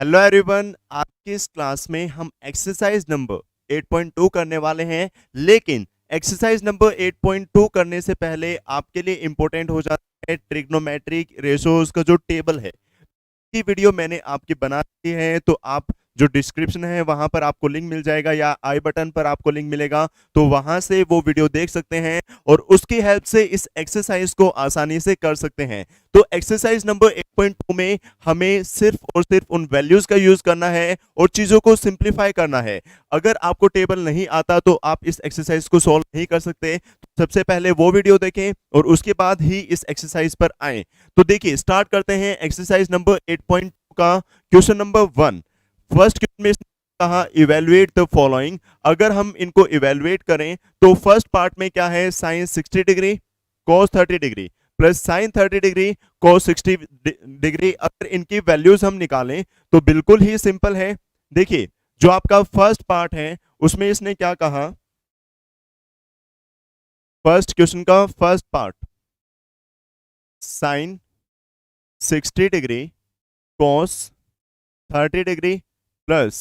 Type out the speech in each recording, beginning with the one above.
Hello everyone, आज की इस क्लास में हम एक्सरसाइज नंबर 8.2 करने वाले हैं। लेकिन एक्सरसाइज नंबर 8.2 करने से पहले आपके लिए इंपॉर्टेंट हो जाता है ट्रिग्नोमेट्रिक रेशोज का जो टेबल है। की वीडियो मैंने आपकी बना दी है, तो आप जो डिस्क्रिप्शन है वहां पर आपको लिंक मिल जाएगा या आई बटन पर आपको लिंक मिलेगा, तो वहां से वो वीडियो देख सकते हैं और उसकी हेल्प से इस एक्सरसाइज को आसानी से कर सकते हैं। तो एक्सरसाइज नंबर 8.2 में हमें सिर्फ और सिर्फ उन वैल्यूज का यूज करना है और चीजों को सिंप्लीफाई करना है। अगर आपको टेबल नहीं आता तो आप इस एक्सरसाइज को सॉल्व नहीं कर सकते। तो सबसे पहले वो वीडियो देखें और उसके बाद ही इस एक्सरसाइज पर आए। तो देखिए, स्टार्ट करते हैं एक्सरसाइज नंबर 8.2 का क्वेश्चन नंबर 1। फर्स्ट क्वेश्चन में इसने कहा इवेलुएट द फॉलोइंग। अगर हम इनको इवेलुएट करें तो फर्स्ट पार्ट में क्या है, sine 60 degree cos 30 degree plus sine 30 degree cos 60 degree. अगर इनकी वैल्यूज हम निकालें तो बिल्कुल ही सिंपल है। देखिए, जो आपका फर्स्ट पार्ट है उसमें इसने क्या कहा, फर्स्ट क्वेश्चन का first part sine 60 degree cos 30 degree plus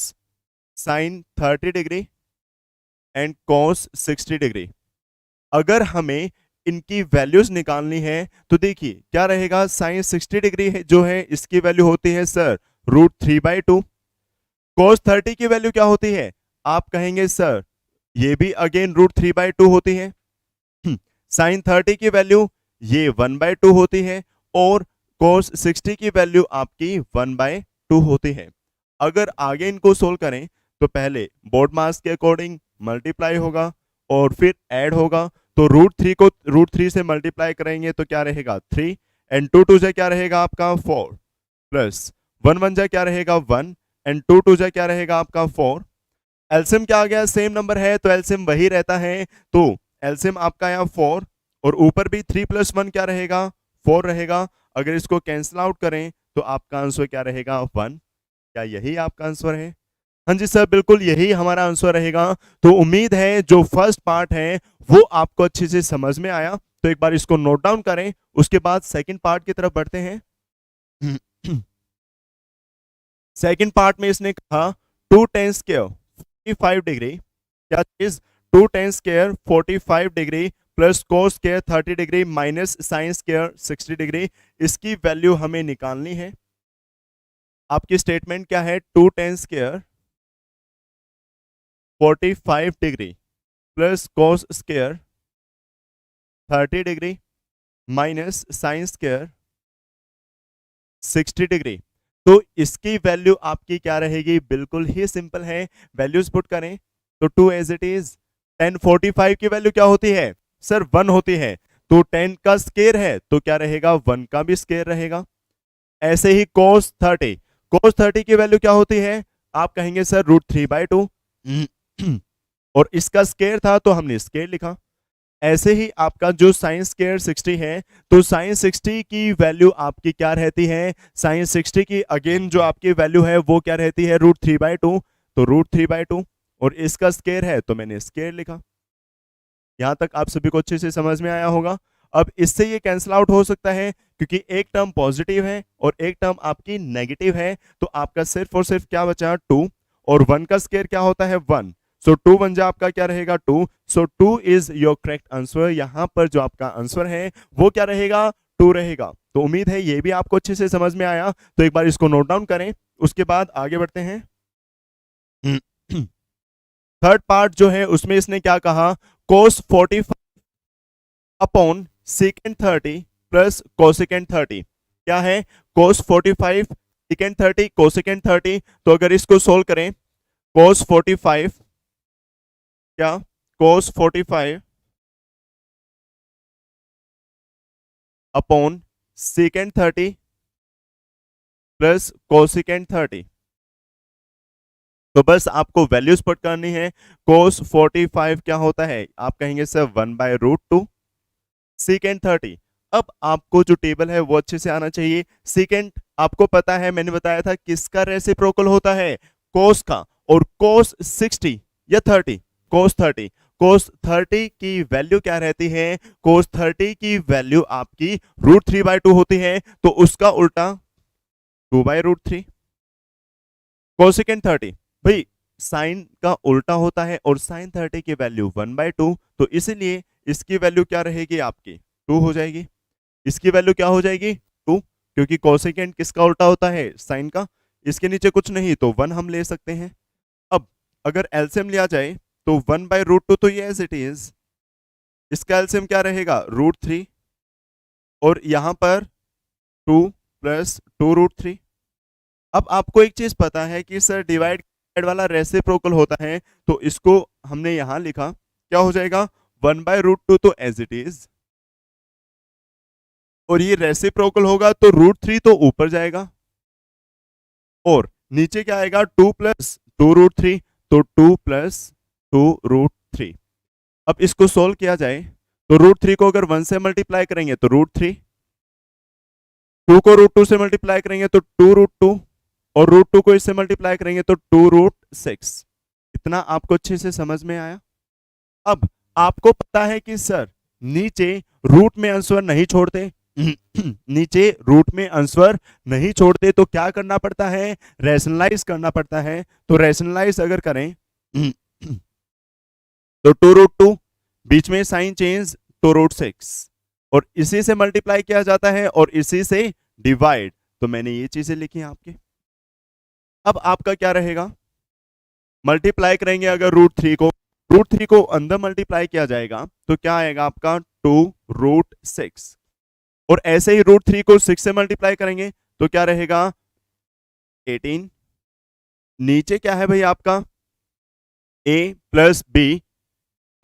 sine 30 degree and cos 60 degree. अगर हमें इनकी वैल्यूज निकालनी है तो देखिए क्या रहेगा, साइन 60 डिग्री है जो है इसकी वैल्यू होती है सर √3/2। कॉस 30 की वैल्यू क्या होती है, आप कहेंगे सर ये भी अगेन √3/2 होती है। साइन 30 की वैल्यू ये 1/2 होती है और cos 60 की वैल्यू आपकी 1/2 होती है। अगर आगे इनको सोल्व करें तो पहले बोर्ड मास के अकॉर्डिंग मल्टीप्लाई होगा और फिर ऐड होगा। तो √3 को √3 से मल्टीप्लाई करेंगे तो क्या रहेगा 3 एंड 2 2 से क्या रहेगा आपका 4 प्लस 1 1 जा क्या रहेगा 1 एंड 2 2 जा क्या रहेगा आपका 4। एलसीएम क्या आ गया, सेम नंबर है तो एलसीएम वही रहता है। तो एलसीएम आपका यहाँ 4 और ऊपर भी 3 + 1 क्या रहेगा 4 रहेगा। अगर इसको कैंसिल आउट करें तो आपका आंसर क्या रहेगा 1। क्या यही आपका आंसर है? हाँ जी सर, बिल्कुल यही हमारा आंसर रहेगा। तो उम्मीद है जो फर्स्ट पार्ट है वो आपको अच्छे से समझ में आया। तो एक बार इसको नोट डाउन करें, उसके बाद सेकंड पार्ट की तरफ बढ़ते हैं। सेकंड पार्ट में इसने कहा 2 tan स्क्वायर 45 डिग्री, क्या चीज 2 tan square 45 degree plus cos square 30 degree minus sine square 60 degree. इसकी वैल्यू हमें निकालनी है। आपकी स्टेटमेंट क्या है, 2 tan square 45 degree plus cos square 30 degree minus sine square 60 degree. तो इसकी वैल्यू आपकी क्या रहेगी, बिल्कुल ही सिंपल है। वैल्यूज पुट करें तो 2 एज इट इज। tan 45 की वैल्यू क्या होती है सर 1 होती है, तो 10 का स्केयर है तो क्या रहेगा 1 का भी स्केयर रहेगा। ऐसे ही cos 30 की वैल्यू क्या होती है, आप कहेंगे सर √3/2 और इसका स्केयर था तो हमने स्केयर लिखा। ऐसे ही आपका जो साइन स्क्वायर 60 है तो साइन 60 की वैल्यू आपकी क्या रहती है, साइन 60 की अगेन जो आपकी वैल्यू है वो क्या रहती है √3/2। तो √3/2 और इसका स्क्वायर है तो मैंने स्क्वायर लिखा। यहां तक आप सभी को अच्छे से समझ में आया होगा। अब इससे ये कैंसिल आउट हो सकता है क्योंकि एक टर्म पॉजिटिव है और एक टर्म आपकी नेगेटिव है। तो आपका सिर्फ और सिर्फ क्या बचा 2 और 1 का स्क्वायर क्या होता है 1। सो 2 1 जा आपका क्या रहेगा 2। सो 2 इज योर करेक्ट आंसर। यहां पर जो आपका आंसर है वो क्या रहेगा 2 रहेगा। तो उम्मीद है ये भी आपको अच्छे से समझ में आया। तो एक बार इसको नोट डाउन करें, उसके बाद आगे बढ़ते हैं। थर्ड पार्ट जो है उसमें इसने क्या कहा, cos 45 upon second 30 plus cosecant 30। क्या है, cos 45 सेकेंड 30 कोसेकेंड 30। तो अगर इसको सोल्व करें cos 45 क्या, cos 45 upon second 30 plus cosecant 30। तो बस आपको वैल्यूज पुट करनी है। cos 45 क्या होता है, आप कहेंगे सर 1/√2 सेकेंड 30। अब आपको जो टेबल है वो अच्छे से आना चाहिए। सेकेंड आपको पता है, मैंने बताया था किसका रेसिप्रोकल होता है, कोस का। और कोस 60 या 30, कोस 30 की वैल्यू क्या रहती है, कोस 30 की वैल्यू आपकी √3/2 होती है। तो उसका उल्टा 2/√3। कोसेकेंड 30 भाई साइन का उल्टा होता है और साइन 30 की वैल्यू 1/2, तो इसीलिए इसकी वैल्यू क्या रहेगी आपकी 2 हो जाएगी। इसकी वैल्यू क्या हो जाएगी 2, क्योंकि कोसेकेंड किसका उल्टा होता है साइन का। इसके नीचे कुछ नहीं तो 1 हम ले सकते हैं। अब अगर एलसीएम लिया जाए तो 1/√2 तो ये एज इट इज, इसका एलसीएम क्या रहेगा √3 और यहां पर 2 प्लस 2√3। अब आपको एक चीज पता है कि सर डिवाइड वाला रेसिप्रोकल होता है, तो इसको हमने यहां लिखा, क्या हो जाएगा 1/√2 तो एज इट इज, और ये रेसिप्रोकल होगा तो √3 तो ऊपर जाएगा और नीचे क्या आएगा 2 प्लस 2√3, तो 2 प्लस 2√3। अब इसको सोल्व किया जाए तो √3 को अगर 1 से मल्टीप्लाई करेंगे तो √3, 2 को √2 से मल्टीप्लाई करेंगे तो 2√2 और √2 को इससे मल्टीप्लाई करेंगे तो 2√6। इतना आपको अच्छे से समझ में आया। अब आपको पता है कि सर नीचे रूट में आंसर नहीं छोड़ते नीचे रूट में आंसर नहीं छोड़ते तो क्या करना पड़ता है रैशनलाइज करना पड़ता है। तो रैशनलाइज अगर करें तो 2√2 बीच में साइन चेंज तो √6 और इसी से मल्टीप्लाई किया जाता है और इसी से डिवाइड। तो मैंने ये चीजें लिखी हैं आपके। अब आपका क्या रहेगा मल्टीप्लाई करेंगे अगर √3 को अंदर मल्टीप्लाई किया जाएगा तो क्या आएगा आपका 2√6 और ऐसे ही √3 को 6 से मल्टीप्लाई करेंगे तो क्या रहेगा 18। नीचे क्या है भाई आपका a plus B,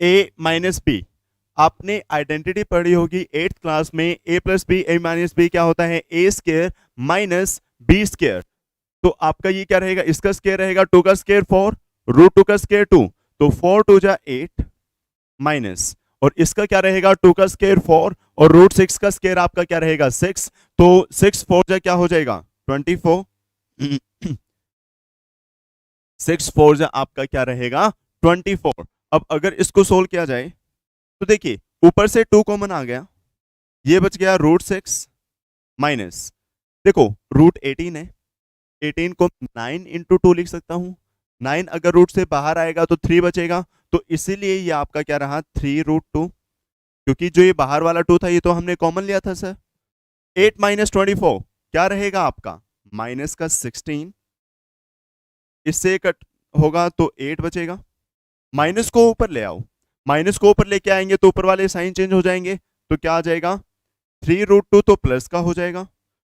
a minus B. आपने आइडेंटिटी पढ़ी होगी 8th क्लास में, a plus B A minus B क्या होता है a square minus B square. तो आपका ये क्या रहेगा इसका स्क्वायर रहेगा 2 का स्क्वायर 4, √2 का स्क्वायर 2, तो 4 2 जा 8 माइनस, और इसका क्या रहेगा 2 का स्क्वायर 4 और √6 का स्क्वायर आपका क्या रहेगा 6, तो 6 4 जा क्या हो जाएगा 24 6 4 जा आपका क्या रहेगा 24। अब अगर इसको सोल्व किया जाए तो देखिए ऊपर से 2 कॉमन आ गया, ये बच गया √6 माइनस, देखो √18 है, 18 को 9 इंटू 2 लिख सकता हूं, 9 अगर रूट से बाहर आएगा तो 3 बचेगा, तो इसीलिए ये आपका क्या रहा 3√2, क्योंकि जो ये बाहर वाला 2 था ये तो हमने कॉमन लिया था सर। 8 माइनस 24 क्या रहेगा आपका माइनस का 16, इससे कट होगा तो 8 बचेगा। माइनस को ऊपर ले आओ, माइनस को ऊपर लेके आएंगे तो ऊपर वाले साइन चेंज हो जाएंगे, तो क्या आ जाएगा 3√2 तो प्लस का हो जाएगा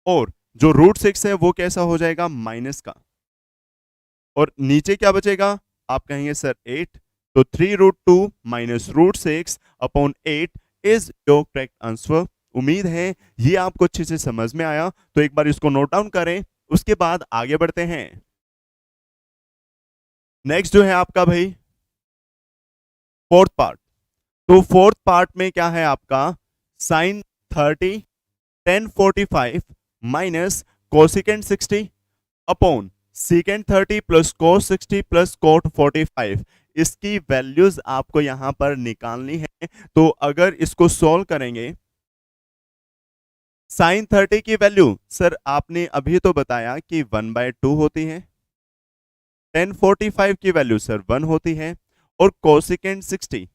और जो √6 है वो कैसा हो जाएगा माइनस का, और नीचे क्या बचेगा आप कहेंगे सर 8, तो 3√2 minus √6 upon 8 is your correct answer. उम्मीद है ये आपको अच्छे से समझ में आया, तो एक बार इसको नोट डाउन करें, उसके बाद आगे बढ़ते हैं। नेक्स्ट जो है आपका भाई फोर्थ पार्ट। तो फोर्थ पार्ट में क्या है आपका sine 30 tan 45 minus cosecant 60 upon secant 30 plus cos 60 plus cot 45। इसकी वैल्यूज आपको यहां पर निकालनी है। तो अगर इसको सॉल्व करेंगे साइन 30 की वैल्यू सर आपने अभी तो बताया कि 1/2 होती है, tan 45 की वैल्यू सर 1 होती है, और कोसिकेंट 60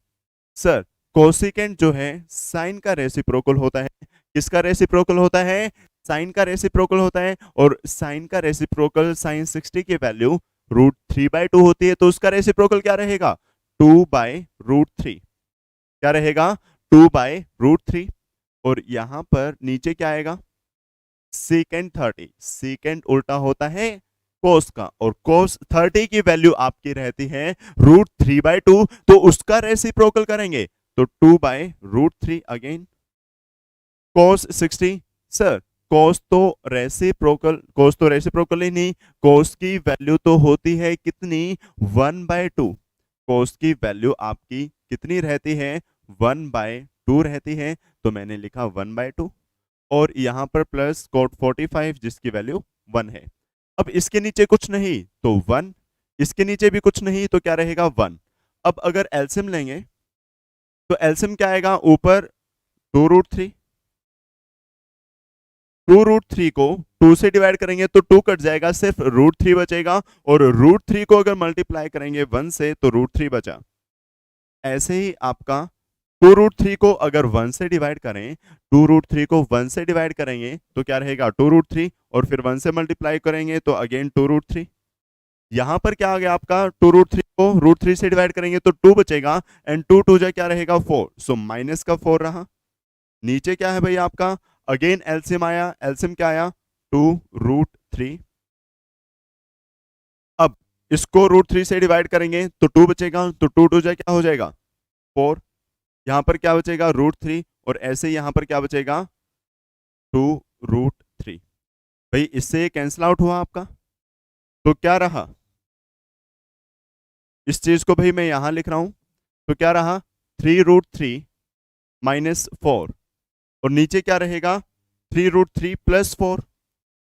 सर कोसिकेंट जो है साइन का रेसिप्रोकल होता है। किसका रेसिप्रोकल होता है साइन का रेसिप्रोकल होता है, और साइन का रेसिप्रोकल साइन 60 की वैल्यू √3/2 होती है, तो उसका रेसिप्रोकल क्या रहेगा 2/√3, क्या रहेगा 2/√3। और यहां पर नीचे क्या आएगा सीकेंट 30, सीकेंट उल्टा होता है कोस का, और कोस 30 की वैल्यू आपकी रहती है √3/2, तो उसका रेसिप्रोकल करेंगे तो 2/√3 अगेन। cos 60 सर cos तो रेसिप्रोकल ही नहीं, cos की वैल्यू तो होती है कितनी 1/2, cos की वैल्यू आपकी कितनी रहती है 1/2 रहती है, तो मैंने लिखा 1/2, और यहां पर प्लस cot 45 जिसकी वैल्यू 1 है। अब इसके नीचे कुछ नहीं तो 1, इसके नीचे भी कुछ नहीं तो क्या रहेगा 1। अब अगर एलसीएम लेंगे तो एलसीएम क्या आएगा ऊपर 2√3 2√3 को 2 से डिवाइड करेंगे तो 2 कट जाएगा, सिर्फ √3 बचेगा, और √3 को अगर मल्टीप्लाई करेंगे 1 से तो √3 बचा। ऐसे ही आपका 2√3 को अगर 1 से डिवाइड करें, 2√3 को 1 से डिवाइड करेंगे तो क्या रहेगा 2√3, और फिर 1 से मल्टीप्लाई करेंगे तो अगेन 2√3। यहां पर क्या आ गया आपका, 2√3 को √3 से डिवाइड करेंगे तो 2 बचेगा, एंड 2 2 जा क्या रहेगा 4, सो माइनस का 4 रहा। नीचे क्या है भाई आपका, अगेन एलसीएम आया, एलसीएम क्या आया 2√3। अब इसको √3 से डिवाइड करेंगे तो 2 बचेगा, तो 2 2 जा क्या हो जाएगा 4, यहां पर क्या बचेगा √3, और ऐसे यहां पर क्या बचेगा 2√3। भाई इससे कैंसिल आउट हुआ आपका, तो क्या रहा, इस चीज को भाई मैं यहां लिख रहा हूं, तो क्या रहा 3√3 माइनस 4, और नीचे क्या रहेगा 3√3 प्लस 4,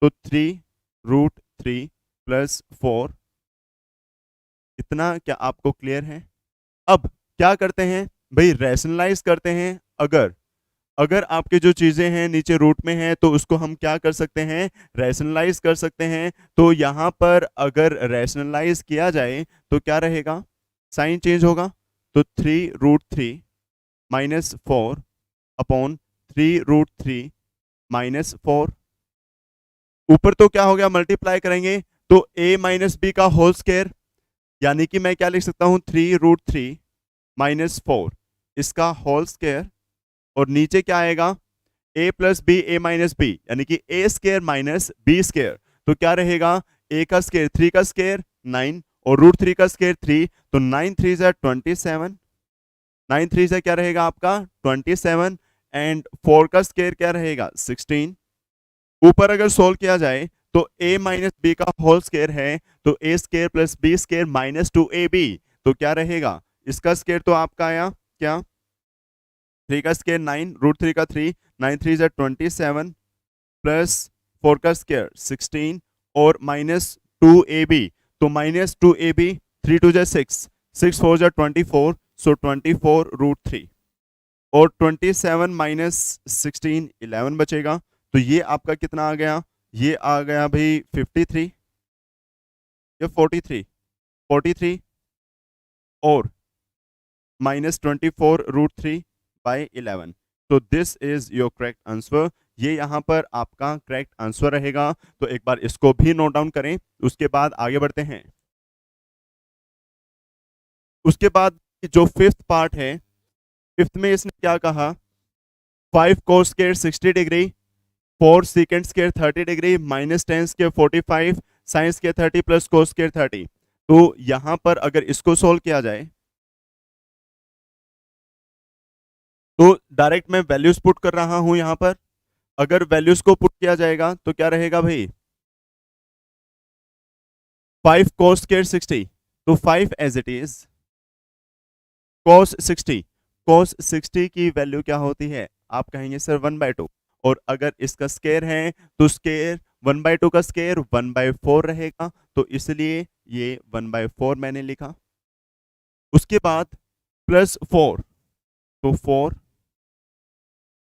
तो 3√3 प्लस 4। इतना क्या आपको क्लियर है? अब क्या करते हैं भाई, रैशनलाइज करते हैं। अगर अगर आपके जो चीजें हैं नीचे रूट में हैं तो उसको हम क्या कर सकते हैं, रैशनलाइज कर सकते हैं। तो यहां पर अगर रैशनलाइज किया जाए तो क्या रहेगा, साइन चेंज होगा, तो 3√3 माइनस 4 अपॉन 3√3 माइनस 4। ऊपर तो क्या हो गया, मल्टीप्लाई करेंगे तो a माइनस बी का होल स्क्वायर, यानी कि मैं क्या लिख सकता हूं 3√3 माइनस 4 इसका होल स्क्वायर, और नीचे क्या आएगा a plus B A minus B, यानी कि a square minus B square, तो क्या रहेगा a का स्क्वायर 3 का स्क्वायर 9, और √3 का स्क्वायर 3, तो 9 3 जा 27, 9 3 जा क्या रहेगा आपका 27, एंड 4 का स्क्वायर क्या रहेगा 16। ऊपर अगर सोल्व किया जाए तो a माइनस बी का होल स्क्वायर है, तो a square plus B square minus 2ab, तो क्या रहेगा, इसका स्क्वायर तो आपका आया क्या 3 का स्क्वायर 9, √3 का 3, 9 3 जा 27 प्लस 4 का स्क्वायर 16, और माइनस 2ab, तो माइनस 2ab, 3 2 जा 6, 6 4 जा 24, सो 24√3, और 27 माइनस 16 11 बचेगा, तो ये आपका कितना आ गया, ये आ गया भाई 53 या 43, 43, और माइनस 24√3 बाई 11, तो this is your correct answer. ये यहां पर आपका करेक्ट आंसर रहेगा। तो एक बार इसको भी नोट डाउन करें, उसके बाद आगे बढ़ते हैं। उसके बाद जो फिफ्थ पार्ट है, फिफ्थ में इसने क्या कहा, 5 cos square 60 degree, 4 secant square 30 degree, minus 10 square 45, sine square 30 plus cos square 30। तो यहां पर अगर इसको सोल्व किया जाए तो डायरेक्ट मैं वैल्यूज पुट कर रहा हूं यहां पर। अगर वैल्यूज को पुट किया जाएगा तो क्या रहेगा भाई, 5 cos स्क्वायर 60, तो 5 as it is cos 60, cos 60 की वैल्यू क्या होती है, आप कहेंगे सर 1/2, और अगर इसका स्क्वायर है तो स्क्वायर 1/2 का स्क्वायर 1/4 रहेगा, तो इसलिए ये 1/4 मैंने लिखा। उसके बाद प्लस 4, तो 4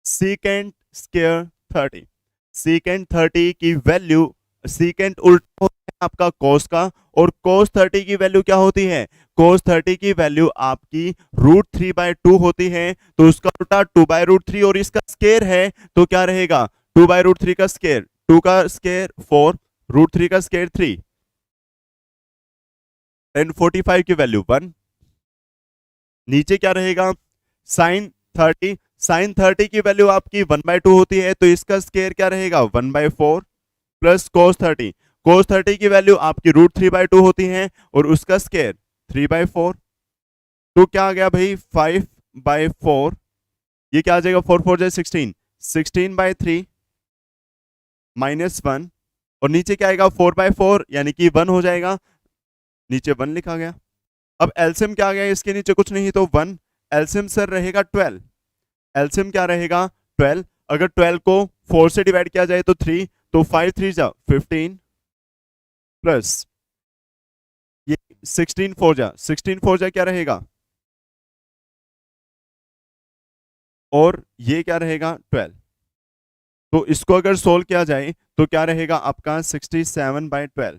सीकेंट स्क्वायर 30, सीकेंट 30 की वैल्यू, सीकेंट उल्टा होता है आपका cos का, और cos 30 की वैल्यू क्या होती है, cos 30 की वैल्यू आपकी √3/2 होती है, तो उसका उल्टा 2/√3, और इसका स्क्वायर है तो क्या रहेगा 2/√3 का स्क्वायर, 2 का स्क्वायर 4, √3 का स्क्वायर 3, एंड 45 की वैल्यू 1। नीचे क्या रहेगा साइन 30, साइन 30 की वैल्यू आपकी 1/2 होती है, तो इसका स्क्वायर क्या रहेगा 1/4 प्लस cos 30, cos 30 की वैल्यू आपकी √3/2 होती है, और उसका स्क्वायर 3/4, तो क्या आ गया भाई 5/4, ये क्या आ जाएगा 4 4 16, 16/3 माइनस 1, और नीचे क्या आएगा 4/4, यानी कि 1 हो जाएगा, नीचे 1 लिखा गया। अब एलसीएम क्या आ गया, इसके नीचे कुछ नहीं तो 1, एलसीएम सर रहेगा 12, एलसीएम क्या रहेगा 12, अगर 12 को 4 से डिवाइड किया जाए तो 3, तो 5 3 जा 15 प्लस ये 16 4 जा 16 4 जा क्या रहेगा, और ये क्या रहेगा 12, तो इसको अगर सोल्व किया जाए तो क्या रहेगा आपका 67/12,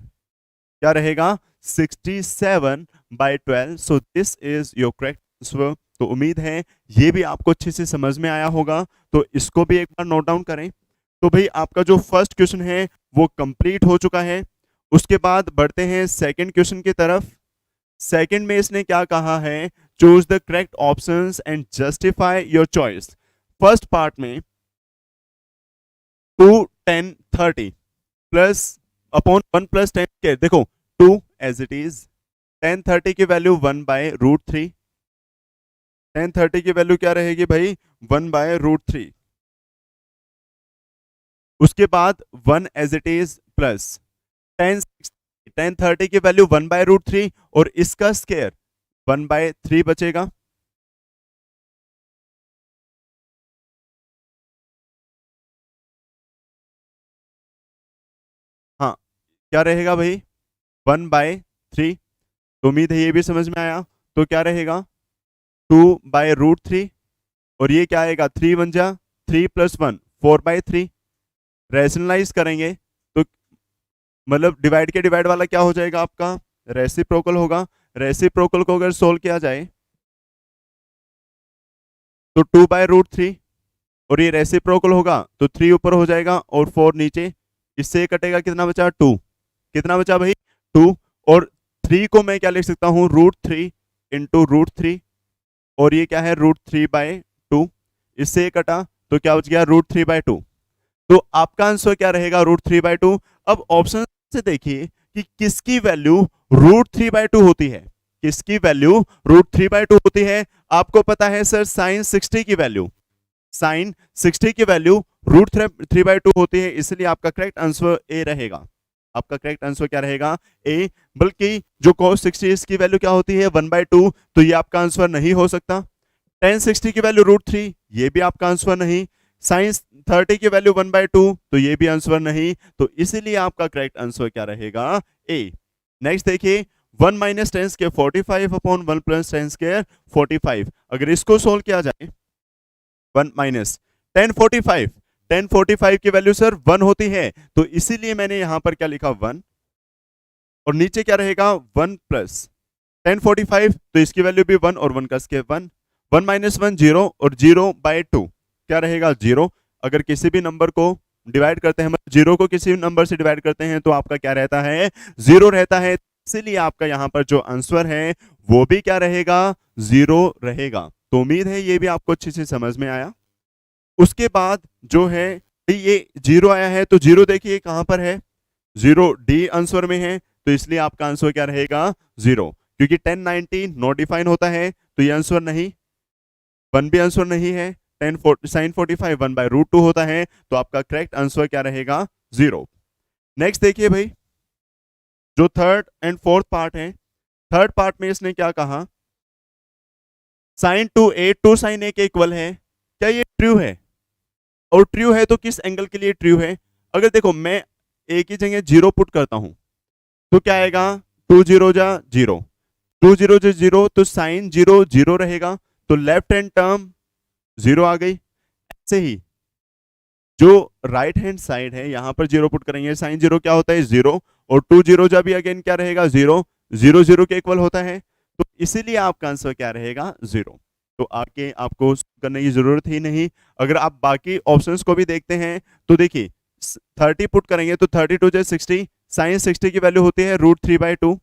क्या रहेगा 67/12। So this is your correct answer. तो उम्मीद है ये भी आपको अच्छे से समझ में आया होगा, तो इसको भी एक बार नोट डाउन करें। तो भाई आपका जो फर्स्ट क्वेश्चन है वो कंप्लीट हो चुका है। उसके बाद बढ़ते हैं सेकंड क्वेश्चन की तरफ। सेकंड में इसने क्या कहा है, choose the correct options and justify your choice. First part में 2 10 30 प्लस अपॉन 1 प्लस 10 के, देखो 2 एज इट इज, 10 30 की वैल्यू 1/√3, 10 30 की वैल्यू क्या रहेगी भाई 1/√3। उसके बाद 1 एज इट इज प्लस 10 30 की वैल्यू 1/√3 और इसका स्क्वायर 1/3 बचेगा। हाँ, क्या रहेगा भाई 1/3। तो उम्मीद है ये भी समझ में आया। तो क्या रहेगा 2/√3 और ये क्या आएगा 3 बन जा 3 + 1 4/3। रैशनलाइज करेंगे तो मतलब डिवाइड के डिवाइड वाला क्या हो जाएगा आपका रेसिप्रोकल होगा। रेसिप्रोकल को अगर सोल्व किया जाए तो 2/√3 और ये रेसिप्रोकल होगा तो 3 ऊपर हो जाएगा और 4 नीचे, इससे कटेगा कितना बचा 2, कितना बचा भाई 2। और 3 को मैं क्या लिख सकता हूँ √3 इंटू √3 और ये क्या है √3/2, इससे कटा तो क्या बच गया √3/2। तो आपका आंसर क्या रहेगा √3/2। अब ऑप्शन से देखिए कि किसकी वैल्यू √3/2 होती है, किसकी वैल्यू √3/2 होती है। आपको पता है सर साइन 60 की वैल्यू, साइन 60 की वैल्यू √3/2 होती है, इसलिए आपका करेक्ट आंसर ए रहेगा। आपका करेक्ट आंसर क्या रहेगा ए। बल्कि जो cos 60 इसकी वैल्यू क्या होती है 1/2, तो ये आपका आंसर नहीं हो सकता। tan 60 की वैल्यू √3, ये भी आपका आंसर नहीं। साइन 30 की वैल्यू 1/2, तो ये भी आंसर नहीं। तो इसीलिए आपका करेक्ट आंसर क्या रहेगा ए। नेक्स्ट देखिए 1 - 10² 45 अपॉन 1 + 10² 45। अगर इसको सोल्व किया जाए 1 - 1045, 1045 की वैल्यू सर 1 होती है, तो इसीलिए मैंने यहां पर क्या लिखा 1 और नीचे क्या रहेगा 1 + 1045, तो इसकी वैल्यू भी 1 और 1 का स्क्वायर 1, 1 - 1 0 और 0/2 क्या रहेगा 0। अगर किसी भी नंबर को डिवाइड करते हैं, मतलब 0 को किसी भी नंबर से डिवाइड करते हैं तो आपका क्या रहता है 0 रहता है, इसीलिए आपका यहाँ पर जो आंसर है वो भी क्या रहेगा 0 रहेगा। तो उम्मीद है ये भी आपको अच्छे से समझ में आया। उसके बाद जो है ये 0 आया है, तो 0 देखिए कहां पर है 0 डी आंसर में है, तो इसलिए आपका आंसर क्या रहेगा 0। क्योंकि 10 90 नॉट डिफाइन होता है, तो ये आंसर नहीं, 1 भी आंसर नहीं है। 10 साइन 45 1/√2 होता है, तो आपका करेक्ट आंसर क्या रहेगा 0। नेक्स्ट देखिए भाई जो थर्ड एंड फोर्थ पार्ट है, थर्ड पार्ट में इसने क्या कहा साइन 2a 2 sin a के इक्वल है, क्या ये ट्रू है, और ट्रू है तो किस एंगल के लिए ट्रू है। अगर देखो मैं a की जगह 0 पुट करता हूं तो क्या आएगा 2 0 जा 0, 2 0 जा 0, तो साइन 0 0 रहेगा, तो लेफ्ट हैंड टर्म 0 आ गई। ऐसे ही जो राइट हैंड साइड है यहां पर 0 पुट करेंगे, साइन 0 क्या होता है 0 और 2 0 जा भी अगेन क्या रहेगा 0, 0 0 के इक्वल होता है, तो इसीलिए आपका आंसर क्या रहेगा 0। तो आगे आपको करने की जरूरत ही नहीं। अगर आप बाकी ऑप्शंस को भी देखते हैं तो देखिए 30 पुट करेंगे तो 32 जा 60, साइन 60 की वैल्यू होती है √3/2,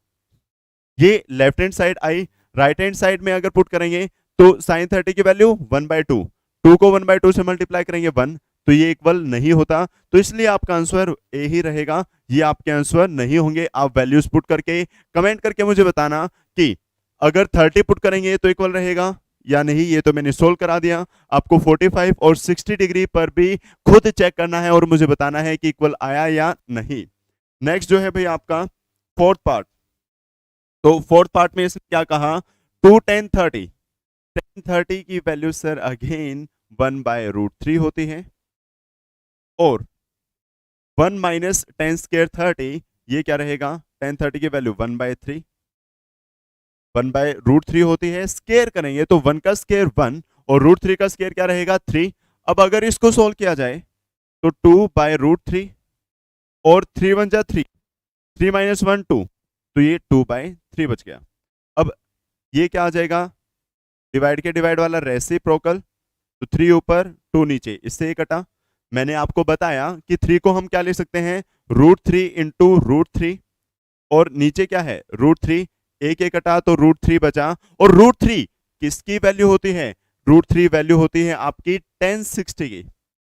ये left hand side I. Right hand side में अगर पुट करेंगे तो साइन 30 की वैल्यू 1/2, 2 को 1/2 से मल्टीप्लाई करेंगे 1, तो ये इक्वल नहीं होता, तो इसलिए आपका आंसर ए ही रहेगा। ये आपके आंसर नहीं होंगे। आप वैल्यूज पुट करके कमेंट करके मुझे बताना कि अगर 30 पुट करेंगे तो इक्वल रहेगा या नहीं। ये तो मैंने सोल्व करा दिया, आपको 45 और 60 डिग्री पर भी खुद चेक करना है और मुझे बताना है कि इक्वल आया या नहीं। नेक्स्ट जो है भाई आपका फोर्थ पार्ट, तो फोर्थ पार्ट में इसने क्या कहा 2 10 30, 10 30 की वैल्यू सर अगेन 1/√3 होती है और 1 - 10² 30, ये क्या रहेगा 10 30 की वैल्यू 1/3, 1/√3 होती है। स्केयर करेंगे तो 1 का स्केयर 1 और √3 का स्केयर क्या रहेगा 3। अब अगर इसको सोल्व किया जाए तो 2/√3 और 3 1 जा 3, 3 - 1 2, तो ये 2/3 बच गया। अब ये क्या आ जाएगा, डिवाइड के डिवाइड वाला रेसिप्रोकल, तो 3 ऊपर 2 नीचे, इससे ये कटा। मैंने आपको बताया कि 3 को हम क्या ले सकते हैं, √3 इंटू √3, और नीचे क्या है √3, एक एक कटा तो √3 बचा, और √3 किसकी वैल्यू होती है, √3 वैल्यू होती है आपकी 1060 की।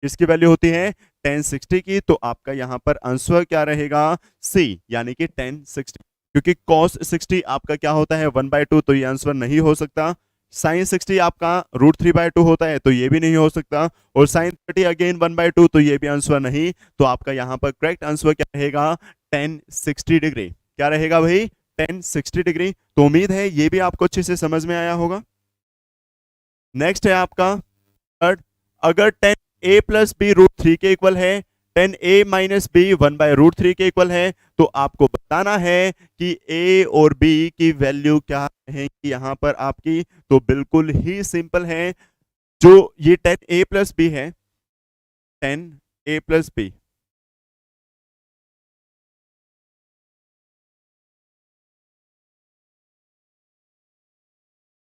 किसकी वैल्यू होती है, 1060 की। तो आपका यहां पर आंसर क्या रहेगा, सी, यानी कि 1060, क्योंकि cos 60 आपका क्या होता है 1/2, तो ये आंसर नहीं हो सकता। sin 60 आपका √3/2 होता है, तो ये भी नहीं हो सकता, और sin 30 अगेन 1/2, तो ये भी आंसर नहीं। तो आपका यहां पर करेक्ट आंसर क्या रहेगा, 1060 डिग्री। क्या रहेगा भाई, 1060 डिग्री। तो उम्मीद है ये भी आपको अच्छे से समझ में आया होगा। नेक्स्ट है आपका थर्ड, अगर 10a प्लस बी √3 के इक्वल है, 10a माइनस बी 1/√3 के इक्वल है, तो आपको बताना है कि a और b की वैल्यू क्या है यहां पर आपकी। तो बिल्कुल ही सिंपल है, जो ये 10a प्लस बी है, 10a प्लस बी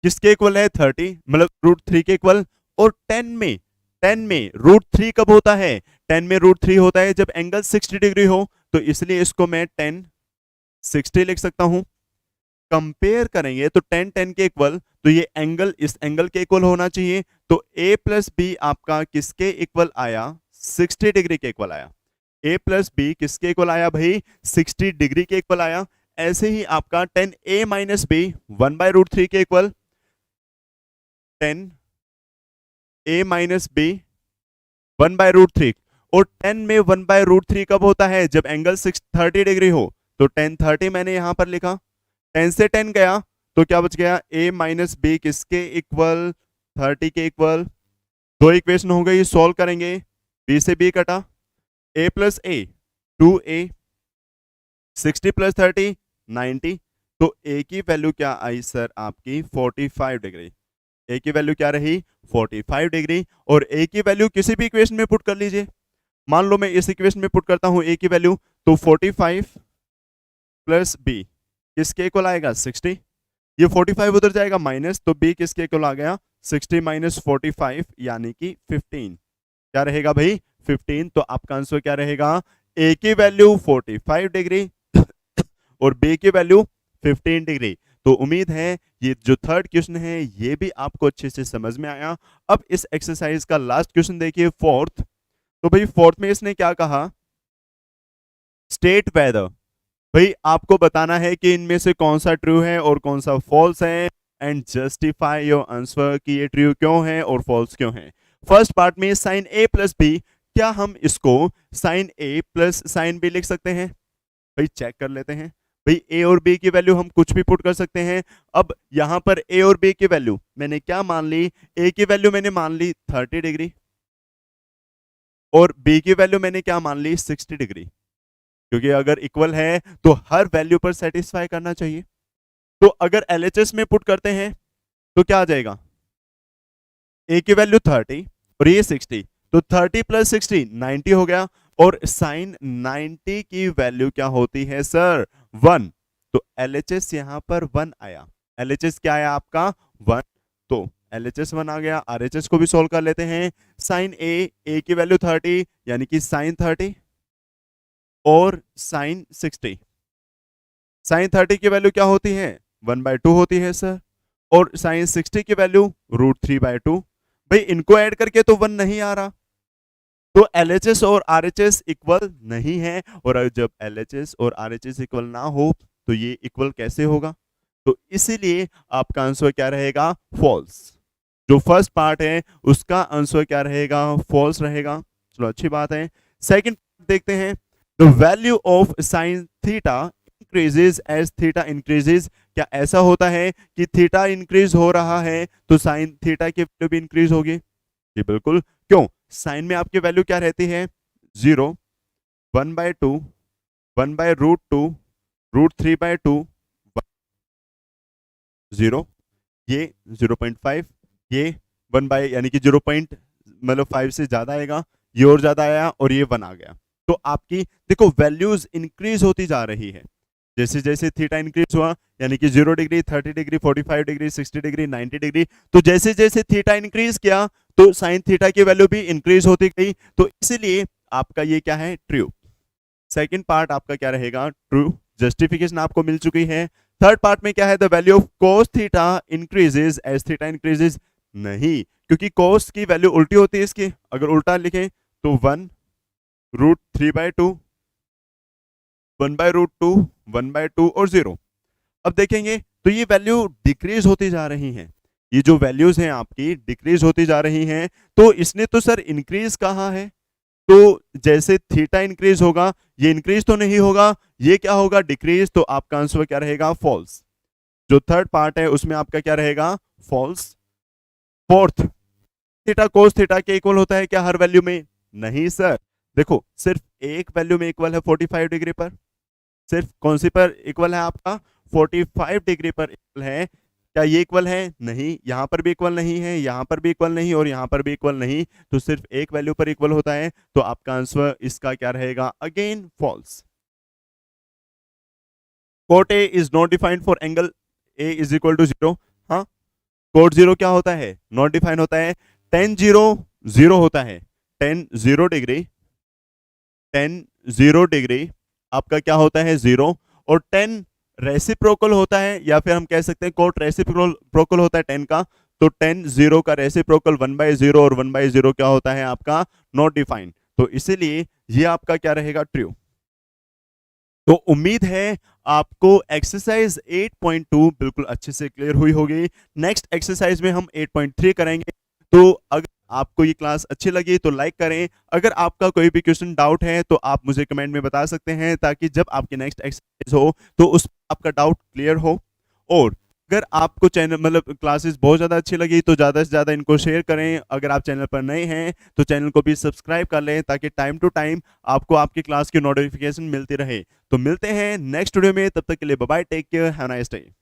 किसके इक्वल है, 30, मतलब √3 के इक्वल। और 10 में √3 कब होता है, 10 में √3 होता है जब एंगल 60 डिग्री हो, तो इसलिए इसको मैं 1060 लिख सकता हूं। कंपेयर करेंगे तो 10 के इक्वल, तो ये एंगल इस एंगल के इक्वल होना चाहिए। तो a प्लस बी आपका किसके इक्वल आया, 60 डिग्री के इक्वल आया। a प्लस बी किसके इक्वल आया भाई, 60 डिग्री के इक्वल आया। ऐसे ही आपका 10a माइनस बी 1/√3 के इक्वल, 10a माइनस बी 1/√3, और 10 में 1/√3 कब होता है, जब एंगल 30 डिग्री हो। तो 1030 मैंने यहां पर लिखा, 10 से 10 गया तो क्या बच गया, a माइनस बी किसके इक्वल, 30 के इक्वल। दो इक्वेशन हो गई, सॉल्व करेंगे, b से b कटा, a plus a 2a, 60 plus 30 90, तो a की वैल्यू क्या आई सर आपकी 45 डिग्री। a की वैल्यू क्या रही, 45 डिग्री। और a की वैल्यू किसी भी इक्वेशन में पुट कर लीजिए। मान लो मैं इस इक्वेशन में पुट करता हूं a की वैल्यू, तो 45 प्लस b किसके इक्वल आएगा, 60। ये 45 उधर जाएगा माइनस, तो b किसके इक्वल आ गया, 60 माइनस 45 यानी कि 15। क्या रहेगा भाई, 15। तो आपका आंसर क्या रहेगा, a की वैल्यू 45 डिग्री और b की वैल्यू 15 डिग्री। तो उम्मीद है ये जो थर्ड क्वेश्चन है ये भी आपको अच्छे से समझ में आया। अब इस एक्सरसाइज का लास्ट क्वेश्चन देखिए, फोर्थ। तो भाई फोर्थ में इसने क्या कहा, स्टेट वेदर, भाई आपको बताना है कि इनमें से कौन सा ट्रू है और कौन सा फॉल्स है, एंड जस्टिफाई योर आंसर कि ये ट्रू क्यों है और फॉल्स क्यों है। फर्स्ट पार्ट में साइन a प्लस बी, क्या हम इसको sine a plus sine B लिख सकते हैं, भाई चेक कर लेते हैं। भाई a और b की वैल्यू हम कुछ भी पुट कर सकते हैं। अब यहां पर a और b की वैल्यू मैंने क्या मान ली, a की वैल्यू मैंने मान ली 30 डिग्री और b की वैल्यू मैंने क्या मान ली 60 डिग्री, क्योंकि अगर इक्वल है तो हर वैल्यू पर सेटिस्फाई करना चाहिए। तो अगर LHS में पुट करते हैं तो क्या आ जाएगा, a की वैल्यू 30 और ये 60, तो 30 प्लस 60 90 हो गया। और साइन 90 की वैल्यू क्या होती है सर, 1। तो LHS यहां पर 1 आया, LHS क्या आया आपका 1, तो LHS 1 आ गया। RHS को भी सोल्व कर लेते हैं, साइन a की वैल्यू 30 यानी कि साइन 30 और साइन 60, साइन 30 की वैल्यू क्या होती है 1/2 होती है सर, और साइन 60 की वैल्यू √3/2। भाई इनको ऐड करके तो 1 नहीं आ रहा, तो LHS और RHS इक्वल नहीं है, और जब LHS और RHS इक्वल ना हो तो ये इक्वल कैसे होगा। तो इसीलिए आपका आंसर क्या रहेगा, फॉल्स। जो फर्स्ट पार्ट है उसका आंसर क्या रहेगा, फॉल्स रहेगा। चलो अच्छी बात है। सेकंड देखते हैं, the value of sine theta increases as theta increases, क्या ऐसा होता है कि थीटा इंक्रीज हो रहा है तो साइन थीटा की वैल्यू भी इंक्रीज होगी, जी बिल्कुल। क्यों, साइन में आपकी वैल्यू क्या रहती है, 0, 1/2, 1/√2, √3/2, 0, ये 0.5, ये 1 बाय यानी कि 0. मतलब 5 से ज्यादा आएगा, ये और ज्यादा आया और ये 1 आ गया। तो आपकी देखो वैल्यूज इंक्रीज होती जा रही है जैसे जैसे थीटा इंक्रीज हुआ, यानी कि 0 degree, 30 degree, 45 degree, 60 degree, 90 degree. तो जैसे जैसे थीटा इंक्रीज किया तो साइन थीटा की वैल्यू भी इंक्रीज होती गई। तो इसलिए आपका ये क्या है, ट्रू। सेकंड पार्ट आपका क्या रहेगा, ट्रू। जस्टिफिकेशन आपको मिल चुकी है। थर्ड पार्ट में क्या है, the value of cos theta increases as theta increases. नहीं, क्योंकि cos की वैल्यू उल्टी होती है इसकी। अगर उल्टा लिखें तो 1√3/2, 1/√2, 1/2 और 0। अब देखेंगे तो ये वैल्यू डिक्रीज होती जा रही हैं। ये जो वैल्यूज हैं आपकी डिक्रीज होती जा रही हैं। तो इसने तो सर इंक्रीज कहा है, तो जैसे थीटा इंक्रीज होगा ये इंक्रीज तो नहीं होगा, ये क्या होगा, डिक्रीज। तो आपका आंसर क्या रहेगा, फॉल्स। जो थर्ड पार्ट है उसमें आपका क्या रहेगा, false. Fourth, theta cos theta के इक्वल होता है क्या हर वैल्यू में? नहीं सर, देखो सिर्फ एक वैल्यू में इक्वल है 45 डिग्री पर। सिर्फ कौन सी पर इक्वल है आपका, 45 डिग्री पर इक्वल है। क्या ये इक्वल है? नहीं, यहां पर भी इक्वल नहीं है, यहां पर भी इक्वल नहीं और यहां पर भी इक्वल नहीं। तो सिर्फ एक वैल्यू पर इक्वल होता है। तो आपका आंसर इसका क्या रहेगा, again false. Cot A is not defined for angle A is equal to 0। हाँ, कोट 0 क्या होता है, नॉट डिफाइंड होता है। टेन 0 0 होता है। टेन 0 डिग्री, टेन 0 डिग्री आपका क्या होता है, 0। और टेन रेसिप्रोकल होता है, या फिर हम कह सकते हैं कोट रेसिप्रोकल होता है 10 का। तो टेन 0 का रेसिप्रोकल 1/0 और 1/0 क्या होता है आपका, नॉट डिफाइंड। तो इसीलिए ये आपका क्या रहेगा, ट्रू। तो उम्मीद है आपको एक्सरसाइज 8.2 बिल्कुल अच्छे से क्लियर हुई होगी। नेक्स्ट एक्सरसाइज में हम 8.3 करेंगे। तो अगर आपको ये क्लास अच्छी लगी तो लाइक करें। अगर आपका कोई भी क्वेश्चन डाउट है तो आप मुझे कमेंट में बता सकते हैं, ताकि जब आपकी नेक्स्ट एक्सरसाइज हो तो उस आपका डाउट क्लियर हो। और अगर आपको चैनल मतलब क्लासेस बहुत ज़्यादा अच्छी लगी तो ज़्यादा से ज़्यादा इनको शेयर करें। अगर आप चैनल पर नए हैं तो चैनल को भी सब्सक्राइब कर लें, ताकि टाइम टू टाइम आपको आपकी क्लास की नोटिफिकेशन मिलती रहे। तो मिलते हैं नेक्स्ट वीडियो में, तब तक के लिए bye bye, take care, have a nice day.